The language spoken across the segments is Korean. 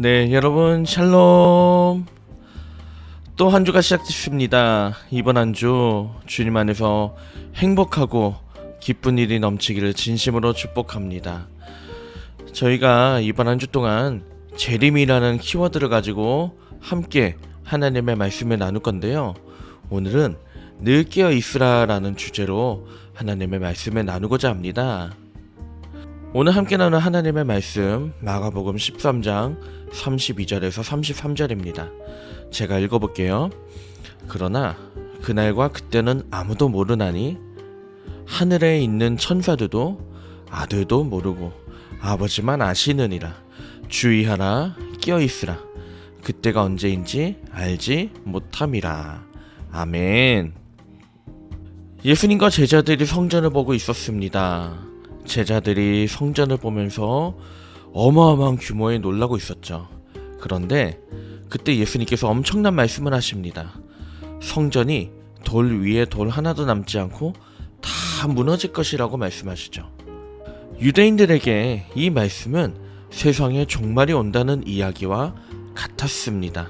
네, 여러분 샬롬. 또 한 주가 시작됐습니다. 이번 한 주 주님 안에서 행복하고 기쁜 일이 넘치기를 진심으로 축복합니다. 저희가 이번 한 주 동안 재림이라는 키워드를 가지고 함께 하나님의 말씀을 나눌 건데요. 오늘은 늘 깨어 있으라라는 주제로 하나님의 말씀을 나누고자 합니다. 오늘 함께 나누는 하나님의 말씀 마가복음 13장 32절에서 33절입니다. 제가 읽어볼게요. 그러나 그날과 그때는 아무도 모르나니 하늘에 있는 천사들도 아들도 모르고 아버지만 아시느니라. 주의하라, 깨어있으라. 그때가 언제인지 알지 못함이라. 아멘. 예수님과 제자들이 성전을 보고 있었습니다. 제자들이 성전을 보면서 어마어마한 규모에 놀라고 있었죠. 그런데 그때 예수님께서 엄청난 말씀을 하십니다. 성전이 돌 위에 돌 하나도 남지 않고 다 무너질 것이라고 말씀하시죠. 유대인들에게 이 말씀은 세상에 종말이 온다는 이야기와 같았습니다.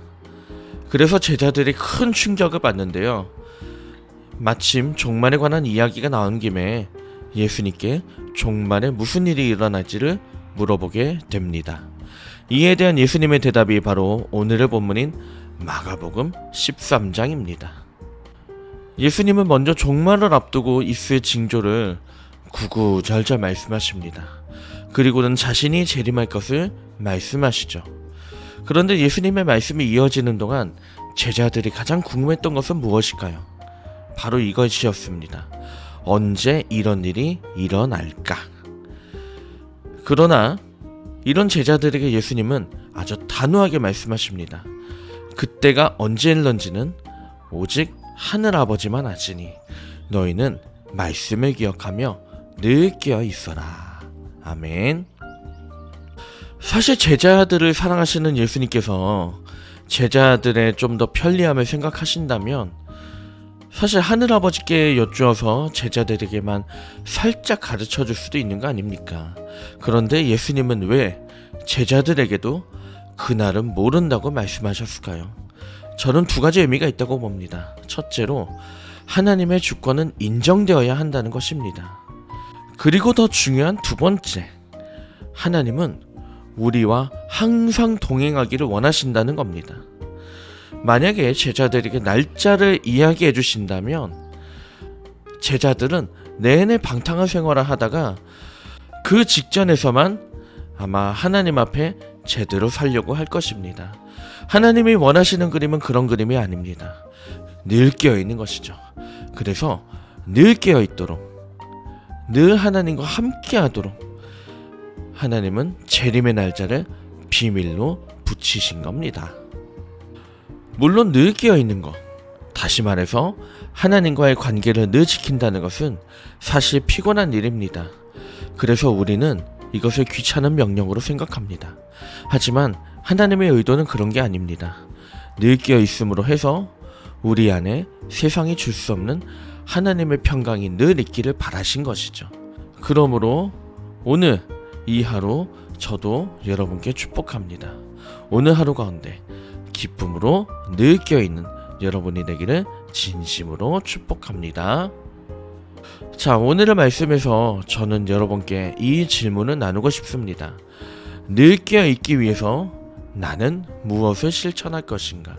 그래서 제자들이 큰 충격을 받는데요. 마침 종말에 관한 이야기가 나온 김에 예수님께 종말에 무슨 일이 일어날지를 물어보게 됩니다. 이에 대한 예수님의 대답이 바로 오늘의 본문인 마가복음 13장입니다. 예수님은 먼저 종말을 앞두고 있을 징조를 구구절절 말씀하십니다. 그리고는 자신이 재림할 것을 말씀하시죠. 그런데 예수님의 말씀이 이어지는 동안 제자들이 가장 궁금했던 것은 무엇일까요? 바로 이것이었습니다. 언제 이런 일이 일어날까? 그러나 이런 제자들에게 예수님은 아주 단호하게 말씀하십니다. 그때가 언제 일런지는 오직 하늘아버지만 아시니 너희는 말씀을 기억하며 늘 깨어 있어라. 아멘. 사실 제자들을 사랑하시는 예수님께서 제자들의 좀 더 편리함을 생각하신다면 사실 하늘아버지께 여쭈어서 제자들에게만 살짝 가르쳐줄 수도 있는 거 아닙니까? 그런데 예수님은 왜 제자들에게도 그날은 모른다고 말씀하셨을까요? 저는 두 가지 의미가 있다고 봅니다. 첫째로 하나님의 주권은 인정되어야 한다는 것입니다. 그리고 더 중요한 두 번째, 하나님은 우리와 항상 동행하기를 원하신다는 겁니다. 만약에 제자들에게 날짜를 이야기해 주신다면 제자들은 내내 방탕한 생활을 하다가 그 직전에서만 아마 하나님 앞에 제대로 살려고 할 것입니다. 하나님이 원하시는 그림은 그런 그림이 아닙니다. 늘 깨어있는 것이죠. 그래서 늘 깨어있도록, 늘 하나님과 함께하도록 하나님은 재림의 날짜를 비밀로 붙이신 겁니다. 물론 늘 깨어있는 것, 다시 말해서 하나님과의 관계를 늘 지킨다는 것은 사실 피곤한 일입니다. 그래서 우리는 이것을 귀찮은 명령으로 생각합니다. 하지만 하나님의 의도는 그런 게 아닙니다. 늘 깨어있음으로 해서 우리 안에 세상이 줄 수 없는 하나님의 평강이 늘 있기를 바라신 것이죠. 그러므로 오늘 이 하루 저도 여러분께 축복합니다. 오늘 하루 가운데 기쁨으로 늘 깨어있는 여러분이 되기를 진심으로 축복합니다. 자, 오늘의 말씀에서 저는 여러분께 이 질문을 나누고 싶습니다. 늘 깨어있기 위해서 나는 무엇을 실천할 것인가?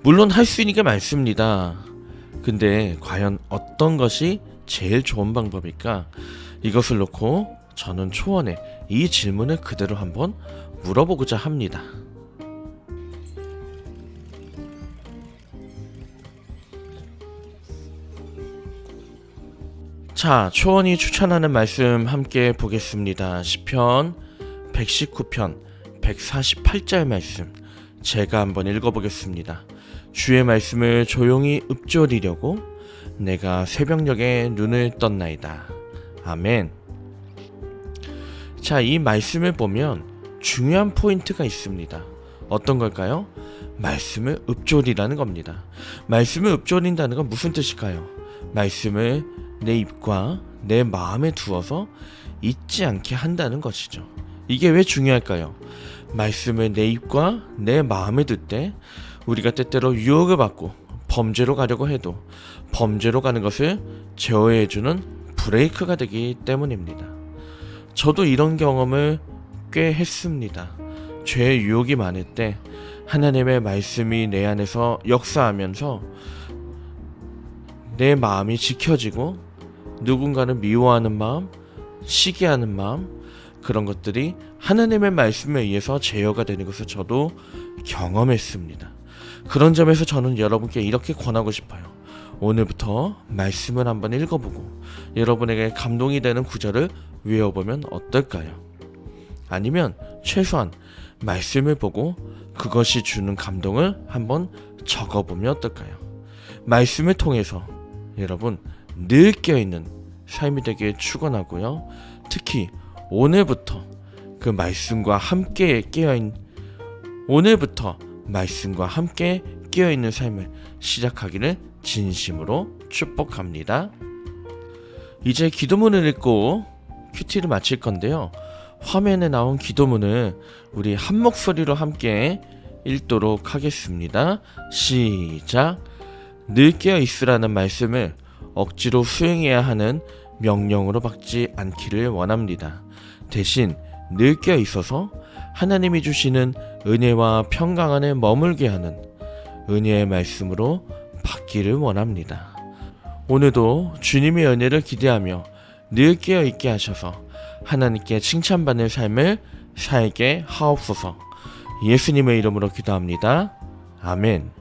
물론 할 수 있는 게 많습니다. 근데 과연 어떤 것이 제일 좋은 방법일까? 이것을 놓고 저는 초원에 이 질문을 그대로 한번 물어보고자 합니다. 자, 초원이 추천하는 말씀 함께 보겠습니다. 시편 119편 148절 말씀 제가 한번 읽어보겠습니다. 주의 말씀을 조용히 읊조리려고 내가 새벽녘에 눈을 떴나이다. 아멘. 자, 이 말씀을 보면 중요한 포인트가 있습니다. 어떤 걸까요? 말씀을 읊조리라는 겁니다. 말씀을 읊조린다는 건 무슨 뜻일까요? 말씀을 내 입과 내 마음에 두어서 잊지 않게 한다는 것이죠. 이게 왜 중요할까요? 말씀을 내 입과 내 마음에 듣되 우리가 때때로 유혹을 받고 범죄로 가려고 해도 범죄로 가는 것을 제어해주는 브레이크가 되기 때문입니다. 저도 이런 경험을 꽤 했습니다. 죄의 유혹이 많을 때 하나님의 말씀이 내 안에서 역사하면서 내 마음이 지켜지고 누군가를 미워하는 마음, 시기하는 마음, 그런 것들이 하나님의 말씀에 의해서 제어가 되는 것을 저도 경험했습니다. 그런 점에서 저는 여러분께 이렇게 권하고 싶어요. 오늘부터 말씀을 한번 읽어보고 여러분에게 감동이 되는 구절을 외워보면 어떨까요? 아니면 최소한 말씀을 보고 그것이 주는 감동을 한번 적어보면 어떨까요? 말씀을 통해서 여러분 늘 깨어있는 삶이 되길 축원하고요. 특히 오늘부터 그 말씀과 함께 오늘부터 말씀과 함께 깨어있는 삶을 시작하기를 진심으로 축복합니다. 이제 기도문을 읽고 큐티를 마칠 건데요. 화면에 나온 기도문을 우리 한 목소리로 함께 읽도록 하겠습니다. 시작. 늘 깨어 있으라는 말씀을 억지로 수행해야 하는 명령으로 받지 않기를 원합니다. 대신 늘 깨어 있어서 하나님이 주시는 은혜와 평강 안에 머물게 하는 은혜의 말씀으로 받기를 원합니다. 오늘도 주님의 은혜를 기대하며 늘 깨어 있게 하셔서 하나님께 칭찬받는 삶을 살게 하옵소서. 예수님의 이름으로 기도합니다. 아멘.